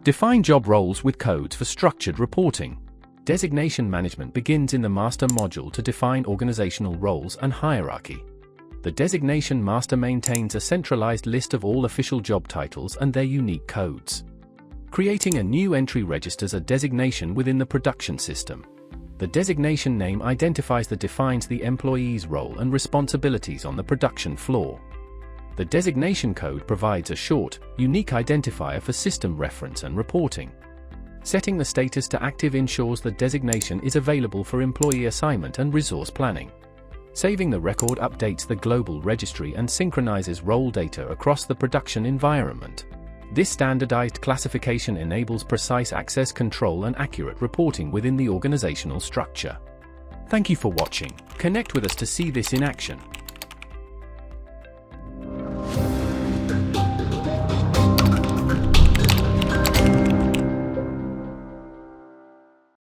Define job roles with codes for structured reporting. Designation management begins in the Master module to define organizational roles and hierarchy. The Designation Master maintains a centralized list of all official job titles and their unique codes. Creating a new entry registers a designation within the production system. The designation name defines the employee's role and responsibilities on the production floor. The designation code provides a short, unique identifier for system reference and reporting. Setting the status to active ensures the designation is available for employee assignment and resource planning. Saving the record updates the global registry and synchronizes role data across the production environment. This standardized classification enables precise access control and accurate reporting within the organizational structure. Thank you for watching. Connect with us to see this in action.